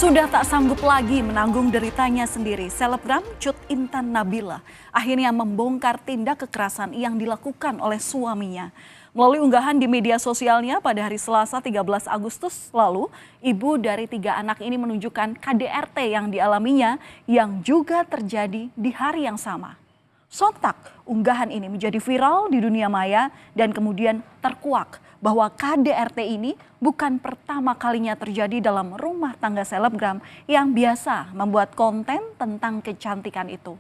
Sudah tak sanggup lagi menanggung deritanya sendiri, selebgram Cut Intan Nabila akhirnya membongkar tindak kekerasan yang dilakukan oleh suaminya. Melalui unggahan di media sosialnya pada hari Selasa 13 Agustus lalu, ibu dari 3 anak ini menunjukkan KDRT yang dialaminya yang juga terjadi di hari yang sama. Sontak, unggahan ini menjadi viral di dunia maya dan kemudian terkuak bahwa KDRT ini bukan pertama kalinya terjadi dalam rumah tangga selebgram yang biasa membuat konten tentang kecantikan itu.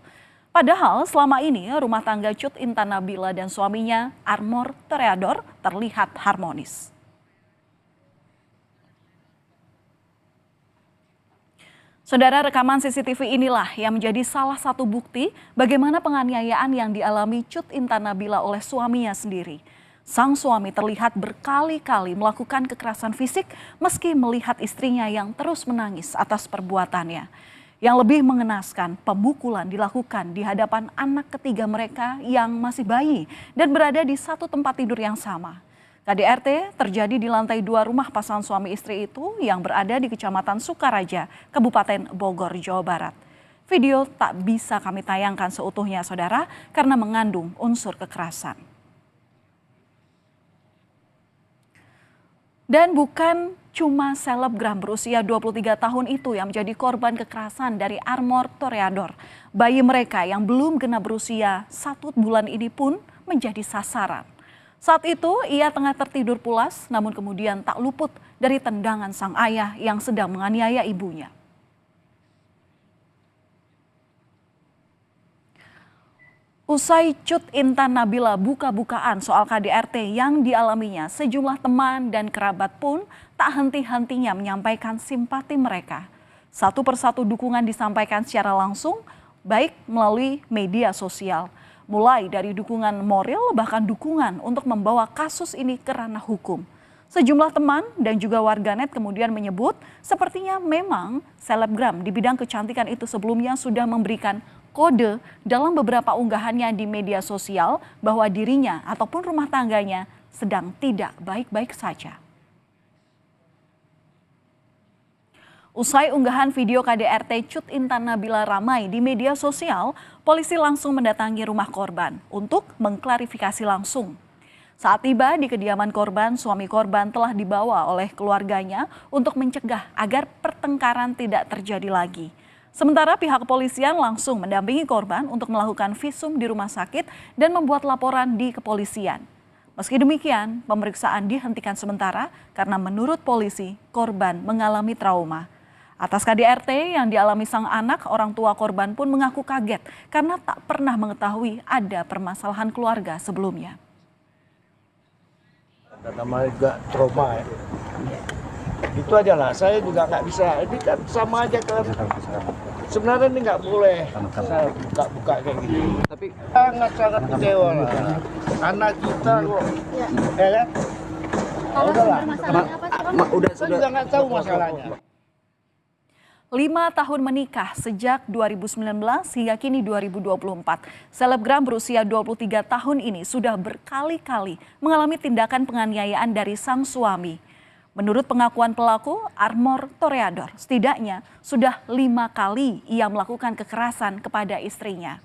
Padahal selama ini rumah tangga Cut Intan Nabila dan suaminya Armor Toreador terlihat harmonis. Saudara, rekaman CCTV inilah yang menjadi salah satu bukti bagaimana penganiayaan yang dialami Cut Intan Nabila oleh suaminya sendiri. Sang suami terlihat berkali-kali melakukan kekerasan fisik meski melihat istrinya yang terus menangis atas perbuatannya. Yang lebih mengenaskan, pemukulan dilakukan di hadapan anak ketiga mereka yang masih bayi dan berada di satu tempat tidur yang sama. KDRT terjadi di lantai 2 rumah pasangan suami istri itu yang berada di Kecamatan Sukaraja, Kabupaten Bogor, Jawa Barat. Video tak bisa kami tayangkan seutuhnya, saudara, karena mengandung unsur kekerasan. Dan bukan cuma selebgram berusia 23 tahun itu yang menjadi korban kekerasan dari Armor Toreador. Bayi mereka yang belum genap berusia 1 bulan ini pun menjadi sasaran. Saat itu ia tengah tertidur pulas namun kemudian tak luput dari tendangan sang ayah yang sedang menganiaya ibunya. Usai Cut Intan Nabila buka-bukaan soal KDRT yang dialaminya, sejumlah teman dan kerabat pun tak henti-hentinya menyampaikan simpati mereka. Satu persatu dukungan disampaikan secara langsung, baik melalui media sosial. Mulai dari dukungan moral bahkan dukungan untuk membawa kasus ini ke ranah hukum. Sejumlah teman dan juga warganet kemudian menyebut sepertinya memang selebgram di bidang kecantikan itu sebelumnya sudah memberikan kode dalam beberapa unggahannya di media sosial bahwa dirinya ataupun rumah tangganya sedang tidak baik-baik saja. Usai unggahan video KDRT Cut Intan Nabila ramai di media sosial, polisi langsung mendatangi rumah korban untuk mengklarifikasi langsung. Saat tiba di kediaman korban, suami korban telah dibawa oleh keluarganya untuk mencegah agar pertengkaran tidak terjadi lagi. Sementara pihak kepolisian langsung mendampingi korban untuk melakukan visum di rumah sakit dan membuat laporan di kepolisian. Meski demikian, pemeriksaan dihentikan sementara karena menurut polisi korban mengalami trauma. Atas KDRT yang dialami sang anak, orang tua korban pun mengaku kaget karena tak pernah mengetahui ada permasalahan keluarga sebelumnya. Namanya juga trauma ya. Itu aja lah, saya juga nggak bisa. Ini kan sama aja kan. Sebenarnya ini nggak boleh saya buka kayak gini. Tapi sangat kecewa lah. Anak kita kok, ya kan? Udahlah. Saya juga nggak tahu masalahnya. 5 tahun menikah sejak 2019 hingga kini 2024. Selebgram berusia 23 tahun ini sudah berkali-kali mengalami tindakan penganiayaan dari sang suami. Menurut pengakuan pelaku, Armor Toreador setidaknya sudah 5 kali ia melakukan kekerasan kepada istrinya.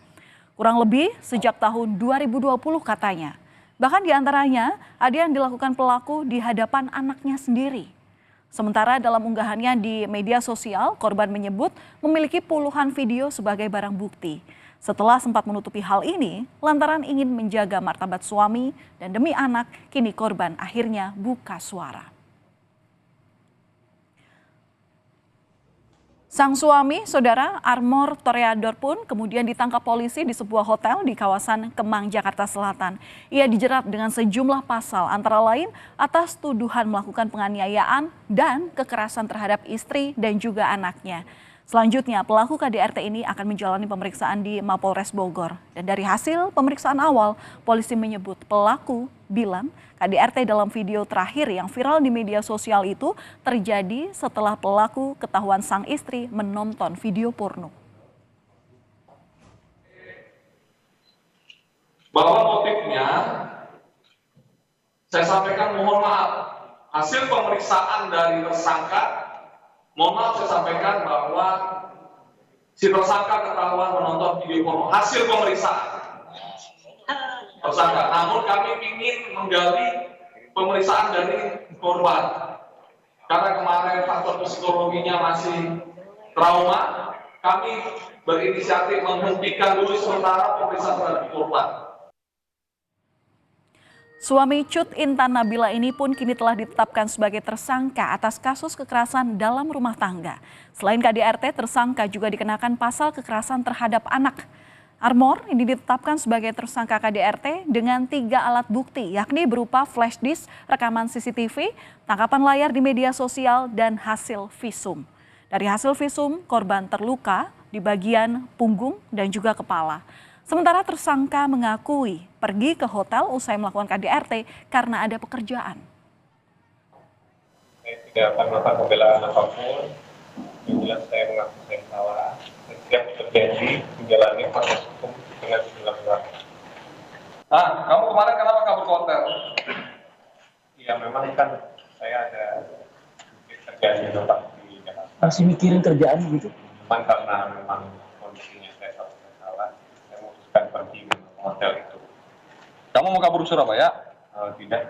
Kurang lebih sejak tahun 2020 katanya. Bahkan diantaranya ada yang dilakukan pelaku di hadapan anaknya sendiri. Sementara dalam unggahannya di media sosial, korban menyebut memiliki puluhan video sebagai barang bukti. Setelah sempat menutupi hal ini, lantaran ingin menjaga martabat suami dan demi anak, kini korban akhirnya buka suara. Sang suami, saudara Armor Toreador pun kemudian ditangkap polisi di sebuah hotel di kawasan Kemang, Jakarta Selatan. Ia dijerat dengan sejumlah pasal antara lain atas tuduhan melakukan penganiayaan dan kekerasan terhadap istri dan juga anaknya. Selanjutnya pelaku KDRT ini akan menjalani pemeriksaan di Mapolres Bogor. Dan dari hasil pemeriksaan awal, polisi menyebut pelaku bilang KDRT dalam video terakhir yang viral di media sosial itu terjadi setelah pelaku ketahuan sang istri menonton video porno. Bahwa motifnya, saya sampaikan mohon maaf, hasil pemeriksaan dari tersangka Mohon maaf saya sampaikan bahwa si tersangka ketahuan menonton video porno hasil pemeriksaan tersangka. Namun kami ingin menggali pemeriksaan dari korban. Karena kemarin faktor psikologinya masih trauma, kami berinisiatif menghentikan dulu sementara pemeriksaan terhadap korban. Suami Cut Intan Nabila ini pun kini telah ditetapkan sebagai tersangka atas kasus kekerasan dalam rumah tangga. Selain KDRT, tersangka juga dikenakan pasal kekerasan terhadap anak. Armor ini ditetapkan sebagai tersangka KDRT dengan 3 alat bukti, yakni berupa flash disk, rekaman CCTV, tangkapan layar di media sosial, dan hasil visum. Dari hasil visum, korban terluka di bagian punggung dan juga kepala. Sementara tersangka mengakui pergi ke hotel usai melakukan KDRT karena ada pekerjaan. Saya tidak akan melakukan pembelaan apapun. Yang jelas saya mengaku saya salah. Dan siap berjanji menjalani proses hukum dengan segala berat. Kamu kemarin kenapa kabur ke hotel? Ya memang kan saya ada kerjaan di tempat di Jakarta. Masih mikirin kerjaan gitu. Cuman karena memang kondisinya saya salah, saya memutuskan pergi ke hotel itu. Kamu mau kabur ke Surabaya? Tidak.